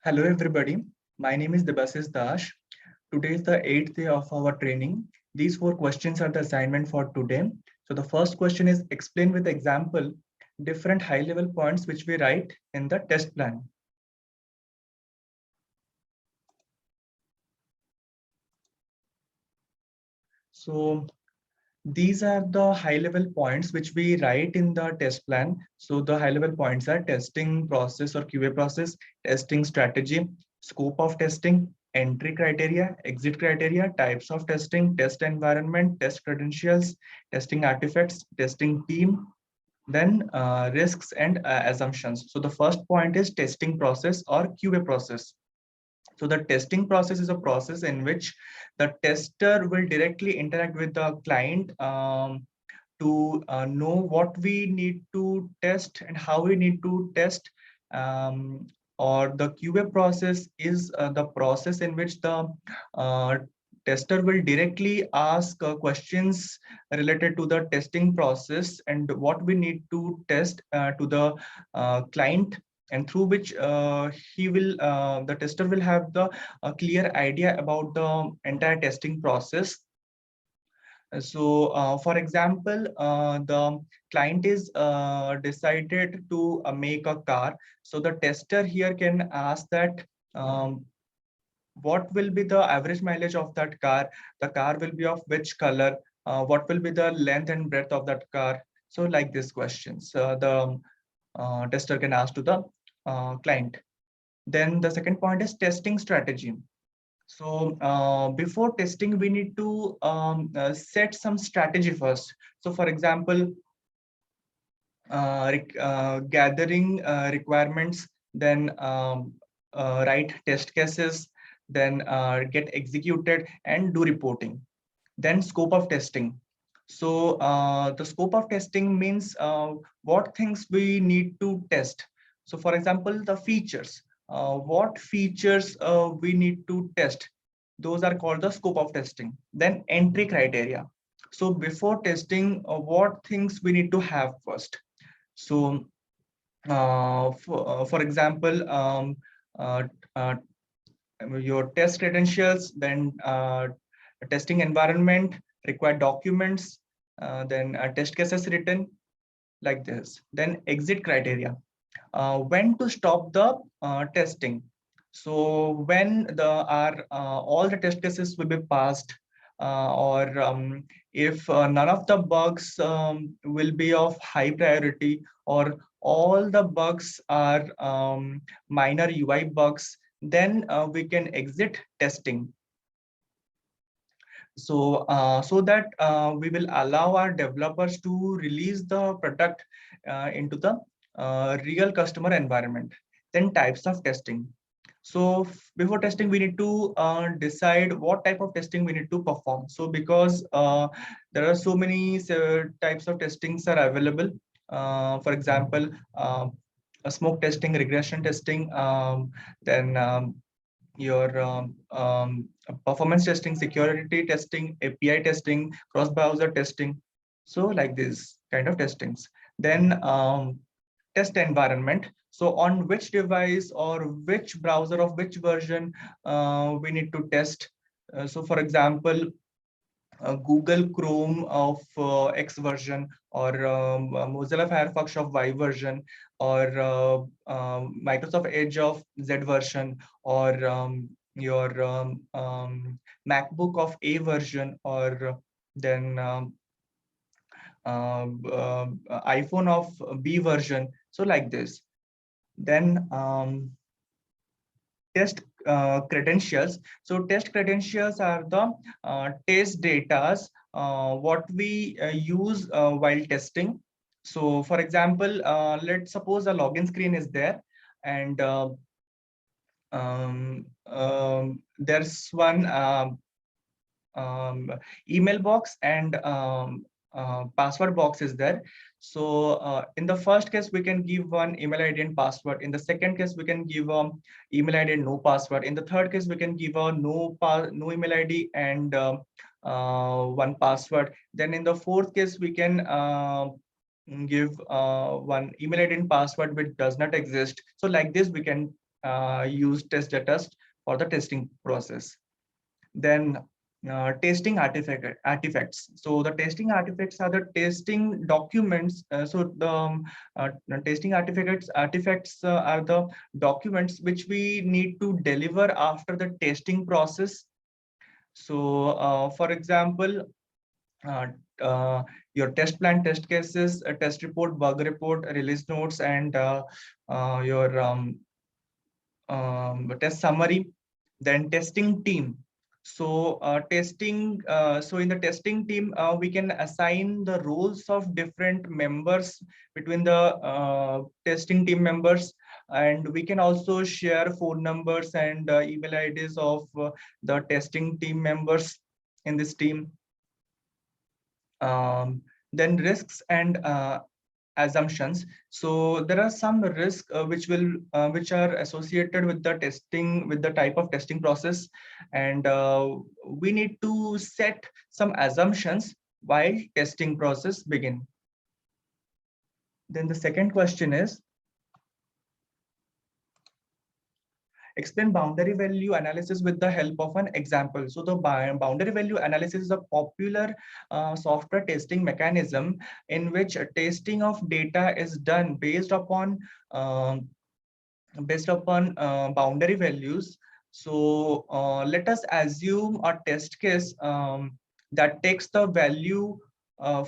Hello everybody, my name is DEBASIS Dash. Today is the 8th day of our training. These 4 questions are the assignment for today. So the first question is explain with example different high level points which we write in the test plan. So these are the high level points which we write in the test plan. So the high level points are testing process or QA process, testing strategy, scope of testing, entry criteria, exit criteria, types of testing, test environment, test credentials, testing artifacts, testing team, then risks and assumptions. So the first point is testing process or QA process. So the testing process is a process in which the tester will directly interact with the client to know what we need to test and how we need to test. Or the QA process is the process in which the tester will directly ask questions related to the testing process and what we need to test to the client, and through which the tester will have the clear idea about the entire testing process. So, for example, the client is decided to make a car. So the tester here can ask that what will be the average mileage of that car? The car will be of which color? What will be the length and breadth of that car? So like these questions, the tester can ask to the client. Then the second point is testing strategy. So before testing, we need to set some strategy first. So for example, gathering requirements, then write test cases, then get executed and do reporting. Then scope of testing. So the scope of testing means what things we need to test. So for example, the features, what features we need to test. Those are called the scope of testing. Then entry criteria. So before testing, what things we need to have first. So for example, uh, uh, your test credentials, then testing environment, required documents, then test cases written like this. Then exit criteria, when to stop the testing. So when all the test cases will be passed, or if none of the bugs will be of high priority, or all the bugs are minor UI bugs, then we can exit testing. So so that we will allow our developers to release the product into the real customer environment. Then types of testing. So before testing, we need to decide what type of testing we need to perform. So because there are so many types of testings are available. For example, a smoke testing, regression testing, then your performance testing, security testing, API testing, cross-browser testing. So like this kind of testings. Then test environment. So on which device or which browser of which version we need to test. So for example, Google Chrome of X version, or Mozilla Firefox of Y version, or Microsoft Edge of Z version, or your MacBook of A version, or then iPhone of B version. So like this. Then test credentials. So test credentials are the test datas what we use while testing. So for example, let's suppose a login screen is there, and there's one email box and password box is there. So in the first case, we can give one email ID and password. In the second case, we can give email ID and no password. In the third case, we can give a no email ID and one password. Then in the fourth case, we can give one email ID and password which does not exist. So like this, we can use test data for the testing process. Then testing artifacts. So the testing artifacts are the testing documents. So the testing artifacts are the documents which we need to deliver after the testing process. So for example, uh, uh, your test plan, test cases, a test report, bug report, release notes, and your test summary. Then testing team. So so in the testing team, we can assign the roles of different members between the testing team members, and we can also share phone numbers and email IDs of the testing team members in this team. Um, then risks and assumptions. So there are some risks which are associated with the testing, with the type of testing process, and we need to set some assumptions while testing process begin. Then the second question is, explain boundary value analysis with the help of an example. So the boundary value analysis is a popular software testing mechanism in which testing of data is done based upon boundary values. So let us assume a test case that takes the value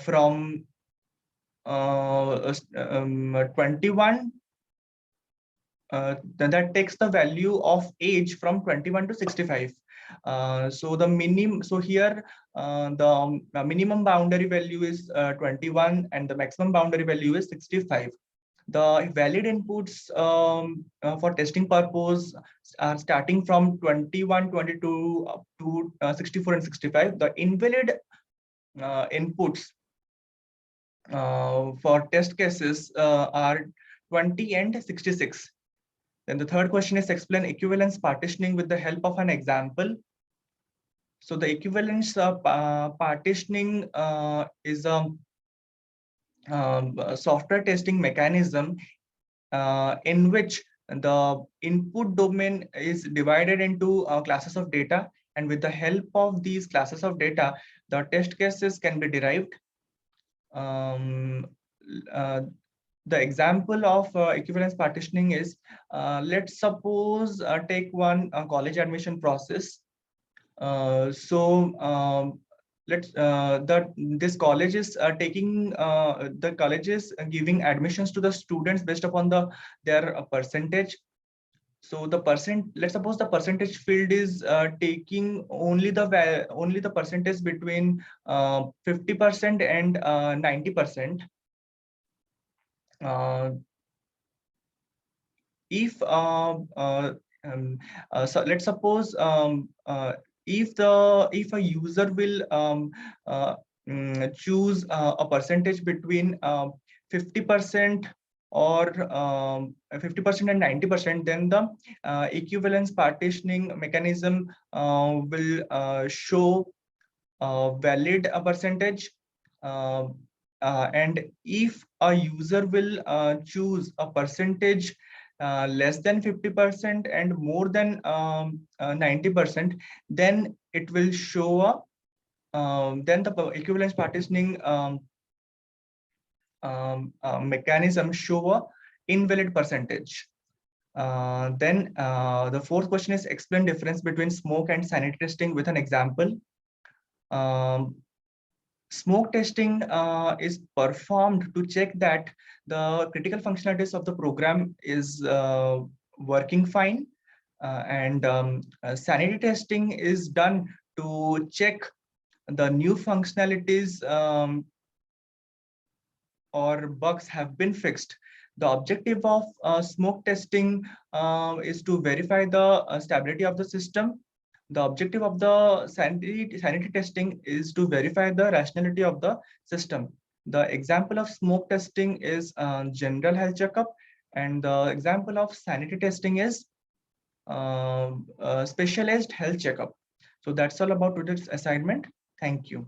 from 21 that takes the value of age from 21 to 65. So the minimum, so here the minimum boundary value is 21 and the maximum boundary value is 65. The valid inputs for testing purpose are starting from 21, 22 up to 64 and 65. The invalid inputs for test cases are 20 and 66. Then the third question is, explain equivalence partitioning with the help of an example. So the equivalence partitioning is a software testing mechanism in which the input domain is divided into classes of data, and with the help of these classes of data, the test cases can be derived. The example of equivalence partitioning is, let's suppose take one college admission process. This college is taking the college is giving admissions to the students based upon their percentage. So the let's suppose the percentage field is taking only the percentage between 50% and 90%. If so let's suppose if a user will choose a percentage between 50% or 50% and 90%, then the equivalence partitioning mechanism will show valid percentage. And if a user will choose a percentage less than 50% and more than 90%, then it will show up. Then the equivalence partitioning mechanism show a invalid percentage. Then the fourth question is, explain difference between smoke and sanity testing with an example. Smoke testing is performed to check that the critical functionalities of the program is working fine, and sanity testing is done to check the new functionalities or bugs have been fixed. The objective of smoke testing is to verify the stability of the system. The objective of the sanity testing is to verify the rationality of the system. The example of smoke testing is general health checkup, and the example of sanity testing is specialized health checkup. So that's all about today's assignment. Thank you.